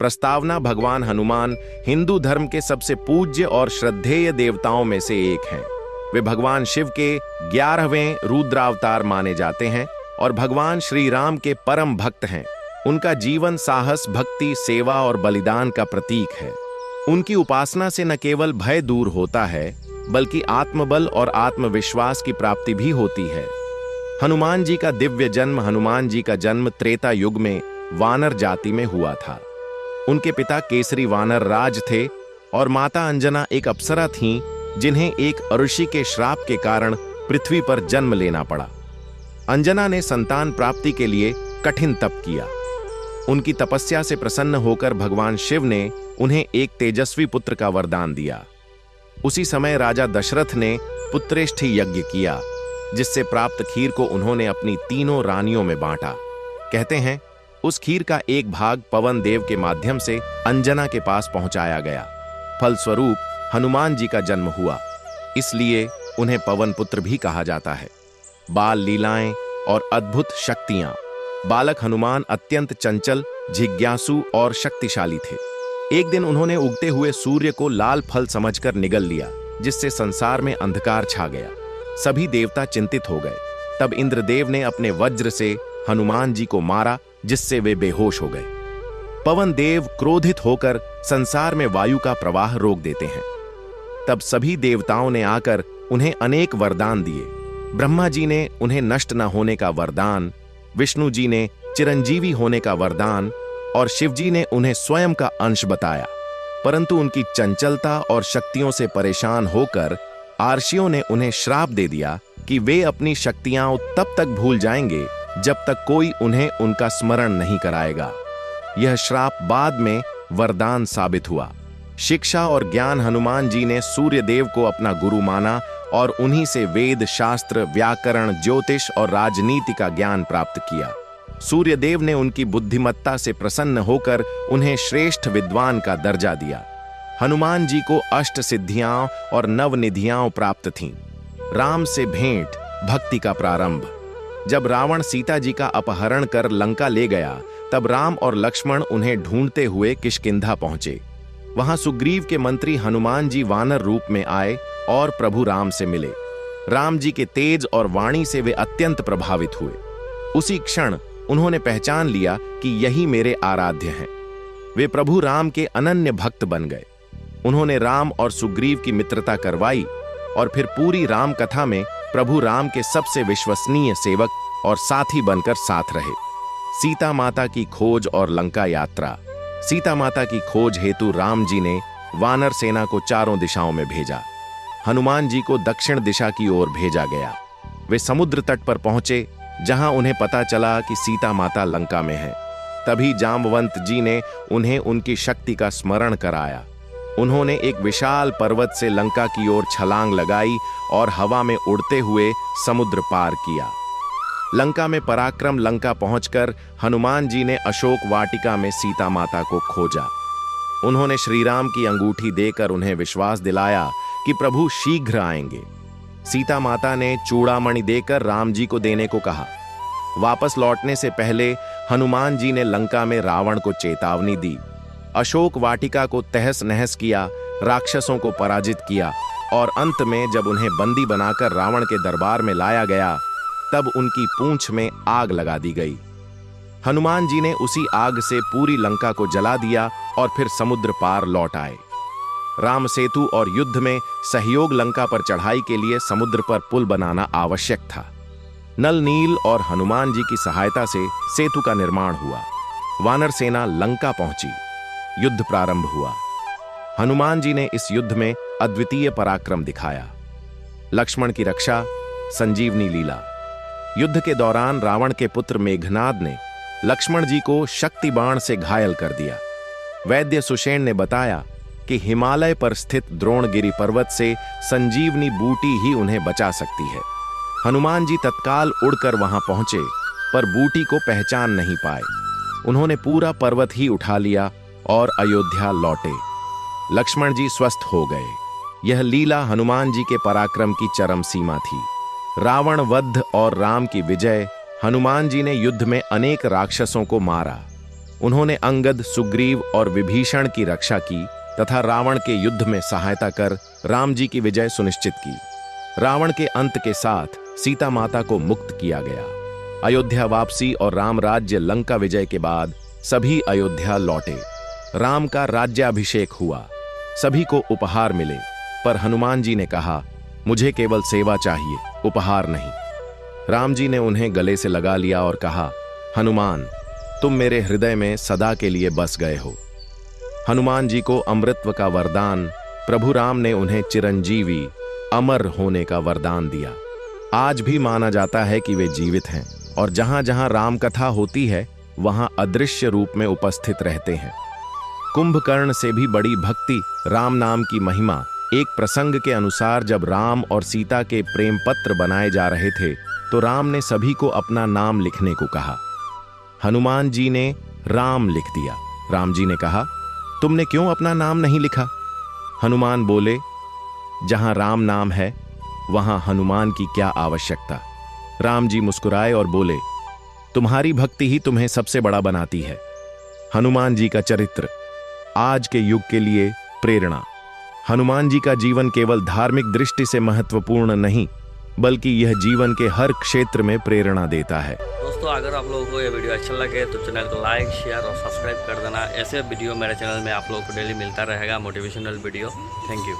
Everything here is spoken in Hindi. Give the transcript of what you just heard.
प्रस्तावना भगवान हनुमान हिंदू धर्म के सबसे पूज्य और श्रद्धेय देवताओं में से एक हैं। वे भगवान शिव के 11वें रुद्रावतार माने जाते हैं और भगवान श्री राम के परम भक्त हैं। उनका जीवन साहस, भक्ति, सेवा और बलिदान का प्रतीक है। उनकी उपासना से न केवल भय दूर होता है बल्कि आत्मबल और आत्मविश्वास की प्राप्ति भी होती है। हनुमान जी का दिव्य जन्म। हनुमान जी का जन्म त्रेता युग में वानर जाति में हुआ था। उनके पिता केसरी वानर राज थे और माता अंजना एक अप्सरा थीं जिन्हें एक ऋषि के श्राप के कारण पृथ्वी पर जन्म लेना पड़ा। अंजना ने संतान प्राप्ति के लिए कठिन तप किया। उनकी तपस्या से प्रसन्न होकर भगवान शिव ने उन्हें एक तेजस्वी पुत्र का वरदान दिया। उसी समय राजा दशरथ ने पुत्रेष्ठि यज्ञ किया, जिससे प्राप्त खीर को उन्होंने अपनी तीनों रानियों में बांटा। कहते हैं उस खीर का एक भाग पवन देव के माध्यम से अंजना के पास पहुंचाया गया। फलस्वरूप हनुमान जी का जन्म हुआ, इसलिए उन्हें पवन पुत्र भी कहा जाता है। बाल लीलाएं और अद्भुत शक्तियां। बालक हनुमान अत्यंत चंचल, जिज्ञासु और शक्तिशाली थे। एक दिन उन्होंने उगते हुए सूर्य को लाल फल समझकर निगल लिया, जिससे संसार में अंधकार छा गया। सभी देवता चिंतित हो गए। तब इंद्रदेव ने अपने वज्र से हनुमान जी को मारा, जिससे वे बेहोश हो गए। पवन देव क्रोधित होकर संसार में वायु का प्रवाह रोक देते हैं। तब सभी देवताओं ने आकर उन्हें अनेक वरदान दिए। ब्रह्मा जी ने उन्हें नष्ट न होने का वरदान, विष्णु जी ने चिरंजीवी होने का वरदान और शिव जी ने उन्हें स्वयं का अंश बताया। परंतु उनकी चंचलता और शक्तियों से परेशान होकर आर्षियों ने उन्हें श्राप दे दिया कि वे अपनी शक्तियां तब तक भूल जाएंगे जब तक कोई उन्हें उनका स्मरण नहीं कराएगा। यह श्राप बाद में वरदान साबित हुआ। शिक्षा और ज्ञान। हनुमान जी ने सूर्य देव को अपना गुरु माना और उन्हीं से वेद, शास्त्र, व्याकरण, ज्योतिष और राजनीति का ज्ञान प्राप्त किया। सूर्य देव ने उनकी बुद्धिमत्ता से प्रसन्न होकर उन्हें श्रेष्ठ विद्वान का दर्जा दिया। हनुमान जी को अष्ट सिद्धियां और नवनिधियां प्राप्त थीं। राम से भेंट, भक्ति का प्रारंभ। जब रावण सीता जी का अपहरण कर लंका ले गया, तब राम और लक्ष्मण उन्हें ढूंढते हुए किष्किंधा पहुंचे। वहां सुग्रीव के मंत्री हनुमान जी वानर रूप में आए और प्रभु राम से मिले। राम जी के तेज और वाणी से वे अत्यंत प्रभावित हुए। उसी क्षण उन्होंने पहचान लिया कि यही मेरे आराध्य हैं। वे प्रभु राम के अनन्य भक्त बन गए। उन्होंने राम और सुग्रीव की मित्रता करवाई और फिर पूरी राम कथा में प्रभु राम के सबसे विश्वसनीय सेवक और साथी बनकर साथ रहे। सीता माता की खोज और लंका यात्रा। सीता माता की खोज हेतु राम जी ने वानर सेना को चारों दिशाओं में भेजा। हनुमान जी को दक्षिण दिशा की ओर भेजा गया। वे समुद्र तट पर पहुंचे, जहां उन्हें पता चला कि सीता माता लंका में है। तभी जामवंत जी ने उन्हें उनकी शक्ति का स्मरण कराया। उन्होंने एक विशाल पर्वत से लंका की ओर छलांग लगाई और हवा में उड़ते हुए समुद्र पार किया। लंका में पराक्रम। लंका पहुंचकर हनुमान जी ने अशोक वाटिका में सीता माता को खोजा। उन्होंने श्रीराम की अंगूठी देकर उन्हें विश्वास दिलाया कि प्रभु शीघ्र आएंगे। सीता माता ने चूड़ामणि देकर राम जी को देने को कहा। वापस लौटने से पहले हनुमान जी ने लंका में रावण को चेतावनी दी, अशोक वाटिका को तहस नहस किया, राक्षसों को पराजित किया और अंत में जब उन्हें बंदी बनाकर रावण के दरबार में लाया गया, तब उनकी पूंछ में आग लगा दी गई। हनुमान जी ने उसी आग से पूरी लंका को जला दिया और फिर समुद्र पार लौट आए। राम सेतु और युद्ध में सहयोग। लंका पर चढ़ाई के लिए समुद्र पर पुल बनाना आवश्यक था। नल नील और हनुमान जी की सहायता से सेतु का निर्माण हुआ। वानर सेना लंका पहुंची। युद्ध प्रारंभ हुआ। हनुमान जी ने इस युद्ध में अद्वितीय पराक्रम दिखाया। लक्ष्मण की रक्षा, संजीवनी लीला। युद्ध के दौरान रावण के पुत्र मेघनाद ने लक्ष्मण जी को शक्ति बाण से घायल कर दिया। वैद्य सुषेण ने बताया कि हिमालय पर स्थित द्रोणगिरि पर्वत से संजीवनी बूटी ही उन्हें बचा सकती है। हनुमान जी तत्काल उड़कर वहां पहुंचे, पर बूटी को पहचान नहीं पाए। उन्होंने पूरा पर्वत ही उठा लिया और अयोध्या लौटे। लक्ष्मण जी स्वस्थ हो गए। यह लीला हनुमान जी के पराक्रम की चरम सीमा थी। रावण वध और राम की विजय। हनुमान जी ने युद्ध में अनेक राक्षसों को मारा। उन्होंने अंगद, सुग्रीव और विभीषण की रक्षा की तथा रावण के युद्ध में सहायता कर राम जी की विजय सुनिश्चित की। रावण के अंत के साथ सीता माता को मुक्त किया गया। अयोध्या वापसी और राम राज्य लंका विजय के बाद सभी अयोध्या लौटे। राम का राज्याभिषेक हुआ। सभी को उपहार मिले, पर हनुमान जी ने कहा, मुझे केवल सेवा चाहिए, उपहार नहीं। राम जी ने उन्हें गले से लगा लिया और कहा, हनुमान, तुम मेरे हृदय में सदा के लिए बस गए हो। हनुमान जी को अमृतत्व का वरदान, प्रभु राम ने उन्हें चिरंजीवी, अमर होने का वरदान दिया। आज भी माना जाता है कि वे जीवित हैं और जहां जहां राम कथा होती है वहां अदृश्य रूप में उपस्थित रहते हैं। कुंभकर्ण से भी बड़ी भक्ति राम नाम की महिमा। एक प्रसंग के अनुसार जब राम और सीता के प्रेम पत्र बनाए जा रहे थे तो राम ने सभी को अपना नाम लिखने को कहा। हनुमान जी ने राम लिख दिया। राम जी ने कहा, तुमने क्यों अपना नाम नहीं लिखा? हनुमान बोले, जहां राम नाम है वहां हनुमान की क्या आवश्यकता। राम जी मुस्कुराए और बोले, तुम्हारी भक्ति ही तुम्हें सबसे बड़ा बनाती है। हनुमान जी का चरित्र आज के युग के लिए प्रेरणा। हनुमान जी का जीवन केवल धार्मिक दृष्टि से महत्वपूर्ण नहीं, बल्कि यह जीवन के हर क्षेत्र में प्रेरणा देता है। दोस्तों, अगर आप लोगों को ये वीडियो अच्छा लगे तो चैनल को लाइक, शेयर और सब्सक्राइब कर देना। ऐसे वीडियो मेरे चैनल में आप लोगों को डेली मिलता रहेगा, मोटिवेशनल वीडियो। Thank you.